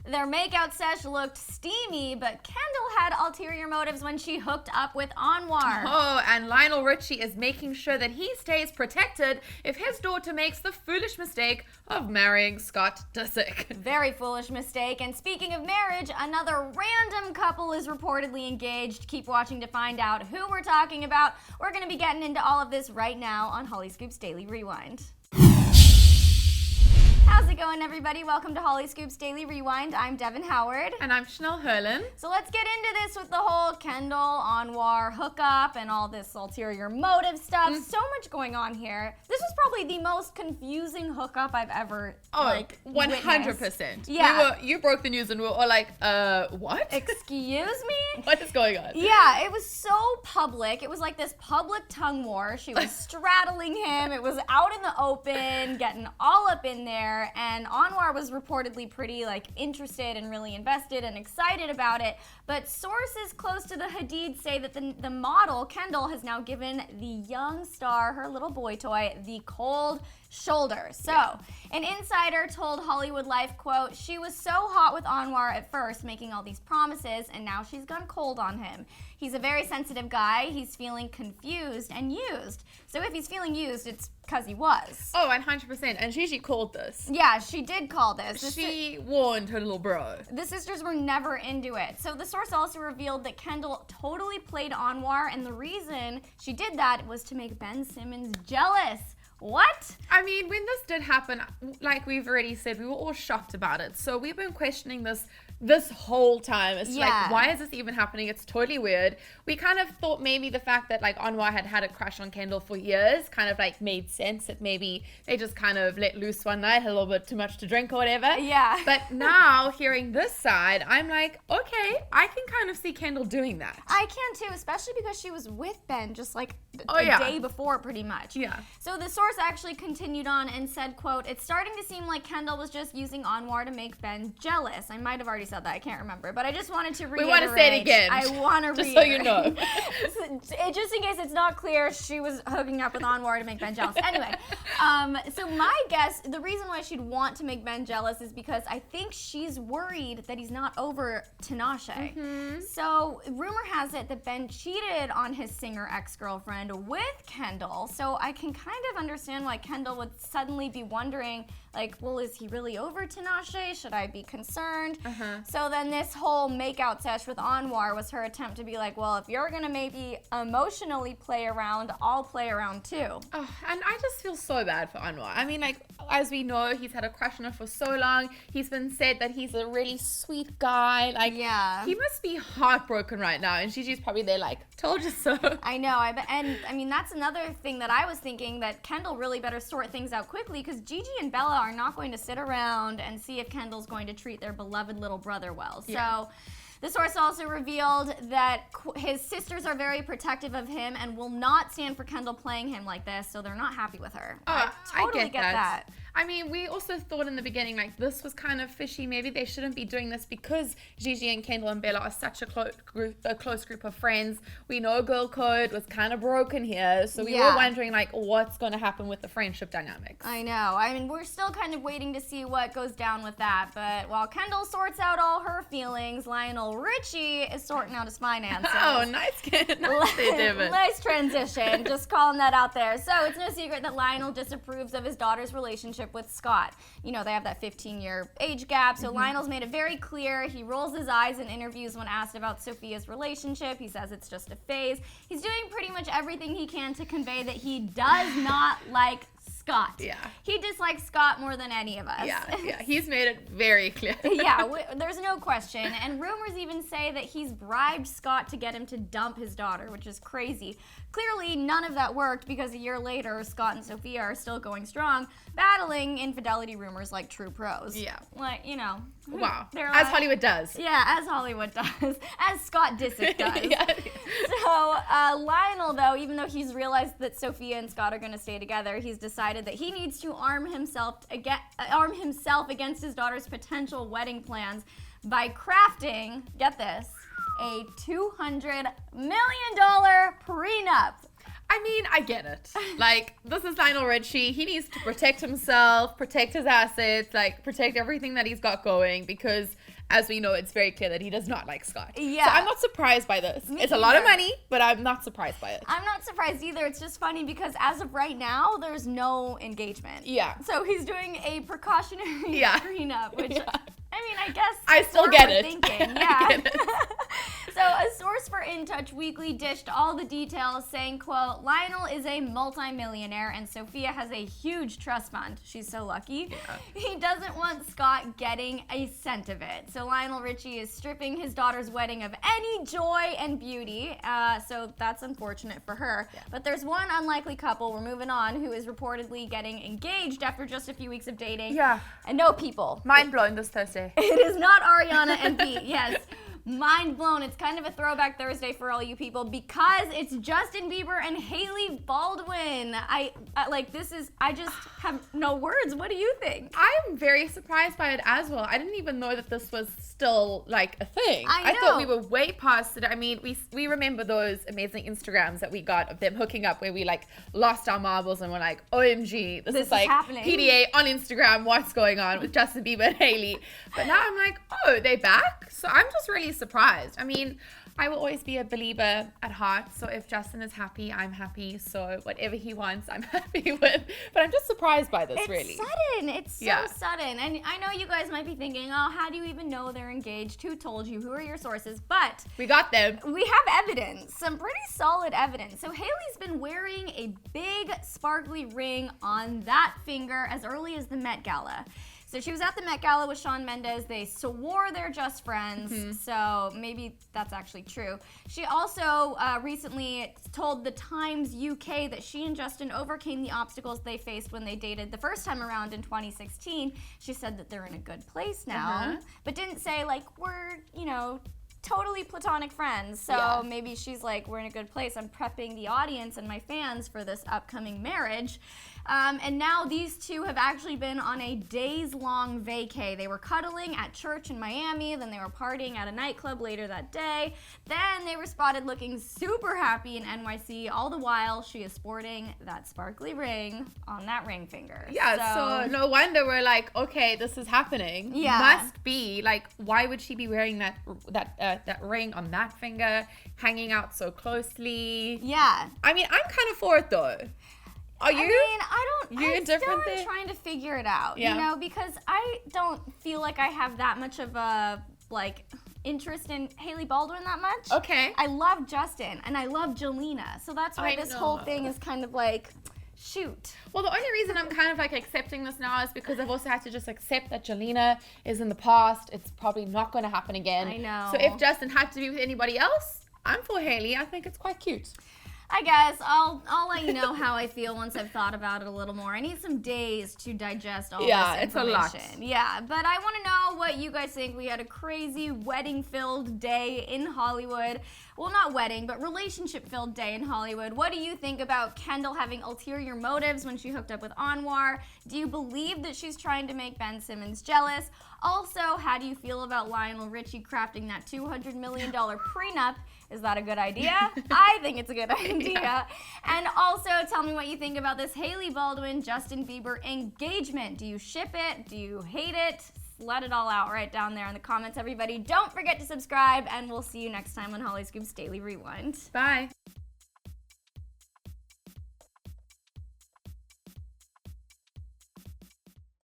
Their makeout sesh looked steamy, but Kendall had ulterior motives when she hooked up with Anwar. Oh, and Lionel Richie is making sure that he stays protected if his daughter makes the foolish mistake of marrying Scott Disick. Very foolish mistake. And speaking of marriage, another random couple is reportedly engaged. Keep watching to find out who we're talking about. We're going to be getting into all of this right now on Hollyscoop's Daily Rewind. How's it going, everybody? Welcome to Hollyscoop's Daily Rewind. I'm Devin Howard. And I'm Chanel Herlin. So let's get into this with the whole Kendall, Anwar hookup and all this ulterior motive stuff. So much going on here. This was probably the most confusing hookup I've ever, 100%. witnessed. Yeah. You broke the news and we were all like, what? Excuse me? What is going on? Yeah, it was so public. It was like this public tongue war. She was straddling him. It was out in the open, getting all up in there. And Anwar was reportedly pretty interested and really invested and excited about it. But sources close to the Hadid say that the model, Kendall, has now given the young star, her little boy toy, the cold shoulder. So, an insider told Hollywood Life, quote, "She was so hot with Anwar at first, making all these promises, and now she's gone cold on him. He's a very sensitive guy. He's feeling confused and used." So if he's feeling used, it's because he was. Oh, 100%. And Gigi called this. Yeah, she did call this. She warned her little bro. The sisters were never into it. So the source also revealed that Kendall totally played Anwar, and the reason she did that was to make Ben Simmons jealous. What? I mean, when this did happen, like we've already said, we were all shocked about it. So we've been questioning this whole time. It's like, why is this even happening? It's totally weird. We kind of thought maybe the fact that Anwar had a crush on Kendall for years kind of made sense, that maybe they just kind of let loose one night, had a little bit too much to drink or whatever. Yeah. But now hearing this side, I'm like, okay, I can kind of see Kendall doing that. I can too, especially because she was with Ben just a day before pretty much. Yeah. So the source actually continued on and said, quote, "It's starting to seem like Kendall was just using Anwar to make Ben jealous." I might have already said that. I can't remember. But I just wanted to reiterate. We want to say it again. I want to reiterate. Just so you know. Just in case it's not clear, she was hooking up with Anwar to make Ben jealous. Anyway, so my guess, the reason why she'd want to make Ben jealous is because I think she's worried that he's not over Tinashe. Mm-hmm. So rumor has it that Ben cheated on his singer ex-girlfriend with Kendall. So I can kind of understand why Kendall would suddenly be wondering, well, is he really over Tinashe? Should I be concerned? So then this whole makeout sesh with Anwar was her attempt to be like, well, if you're gonna maybe emotionally play around, I'll play around too. Oh, and I just feel so bad for Anwar. I mean, as we know, he's had a crush on her for so long. He's been said that he's a really sweet guy. He must be heartbroken right now. And Gigi's probably there told you so. I know. I mean, that's another thing that I was thinking, that Kendall really better sort things out quickly, because Gigi and Bella are not going to sit around and see if Kendall's going to treat their beloved little brother well. Yeah. So the source also revealed that his sisters are very protective of him and will not stand for Kendall playing him like this, so they're not happy with her. Oh, I totally get that. I mean, we also thought in the beginning, this was kind of fishy. Maybe they shouldn't be doing this because Gigi and Kendall and Bella are such a close group of friends. We know girl code was kind of broken here. So we were wondering, what's going to happen with the friendship dynamics. I know. I mean, we're still kind of waiting to see what goes down with that. But while Kendall sorts out all her feelings, Lionel Richie is sorting out his finances. Oh, nice kid. Nice transition. Just calling that out there. So it's no secret that Lionel disapproves of his daughter's relationship with Scott. You know, they have that 15-year age gap, so Lionel's made it very clear. He rolls his eyes in interviews when asked about Sophia's relationship. He says it's just a phase. He's doing pretty much everything he can to convey that he does not like Scott. Yeah. He dislikes Scott more than any of us. Yeah. He's made it very clear. There's no question. And rumors even say that he's bribed Scott to get him to dump his daughter, which is crazy. Clearly, none of that worked, because a year later, Scott and Sophia are still going strong, battling infidelity rumors like true pros. Yeah. Wow. As Hollywood does. Yeah, as Hollywood does. As Scott Disick does. So Lionel, though, even though he's realized that Sophia and Scott are going to stay together, he's decided that he needs to arm himself against his daughter's potential wedding plans by crafting, get this, a $200 million prenup. I mean, I get it. This is Lionel Richie. He needs to protect himself, protect his assets, protect everything that he's got going, because as we know, it's very clear that he does not like Scott. Yeah. So I'm not surprised by this. It's a lot of money, but I'm not surprised by it. I'm not surprised either. It's just funny because as of right now, there's no engagement. Yeah. So he's doing a precautionary prenup, which I mean, I guess I still get it. Thinking. Yeah. Get it. So a source for In Touch Weekly dished all the details, saying, quote, Lionel is a multimillionaire and Sophia has a huge trust fund. She's so lucky. Yeah. He doesn't want Scott getting a cent of it. So Lionel Richie is stripping his daughter's wedding of any joy and beauty. So that's unfortunate for her. Yeah. But there's one unlikely couple, we're moving on, who is reportedly getting engaged after just a few weeks of dating. Yeah. And no, people. Mind blown this Thursday. It is not Ariana and Pete. Yes. Mind blown. It's kind of a throwback Thursday for all you people because it's Justin Bieber and Hailey Baldwin. I just have no words. What do you think? I'm very surprised by it as well. I didn't even know that this was still like a thing. I know. I thought we were way past it. I mean, we remember those amazing Instagrams that we got of them hooking up where we like lost our marbles and we're like, OMG, this is like happening. PDA on Instagram. What's going on with Justin Bieber and Hailey? But now I'm like, oh, they back? So I'm just really surprised. I mean, I will always be a believer at heart. So if Justin is happy, I'm happy. So whatever he wants, I'm happy with. But I'm just surprised by this, really. It's sudden. It's so sudden. And I know you guys might be thinking, oh, how do you even know they're engaged? Who told you? Who are your sources? But we got them. We have evidence. Some pretty solid evidence. So Hailey's been wearing a big sparkly ring on that finger as early as the Met Gala. So she was at the Met Gala with Shawn Mendes. They swore they're just friends, so maybe that's actually true. She also recently told the Times UK that she and Justin overcame the obstacles they faced when they dated the first time around in 2016. She said that they're in a good place now, but didn't say, like, we're, totally platonic friends. So maybe she's like, we're in a good place. I'm prepping the audience and my fans for this upcoming marriage. And now these two have actually been on a days-long vacay. They were cuddling at church in Miami, then they were partying at a nightclub later that day. Then they were spotted looking super happy in NYC. All the while, she is sporting that sparkly ring on that ring finger. Yeah, so no wonder we're like, okay, this is happening. Yeah. Must be. Like, why would she be wearing that ring on that finger, hanging out so closely? Yeah. I mean, I'm kind of for it, though. Are you? I mean, I'm still trying to figure it out, because I don't feel like I have that much of a, interest in Hailey Baldwin that much. Okay. I love Justin, and I love Jelena, so that's why this whole thing is kind of like, shoot. Well, the only reason I'm kind of accepting this now is because I've also had to just accept that Jelena is in the past. It's probably not going to happen again. I know. So if Justin had to be with anybody else, I'm for Hailey. I think it's quite cute. I guess I'll let you know how I feel once I've thought about it a little more. I need some days to digest all this information. It's a lot. Yeah, but I want to know what you guys think. We had a crazy wedding-filled day in Hollywood. Well, not wedding, but relationship-filled day in Hollywood. What do you think about Kendall having ulterior motives when she hooked up with Anwar? Do you believe that she's trying to make Ben Simmons jealous? Also, how do you feel about Lionel Richie crafting that $200 million prenup? Is that a good idea? I think it's a good idea. Yeah. And also, tell me what you think about this Hailey Baldwin, Justin Bieber engagement. Do you ship it? Do you hate it? Let it all out right down there in the comments, everybody. Don't forget to subscribe, and we'll see you next time on Hollyscoop's Daily Rewind. Bye.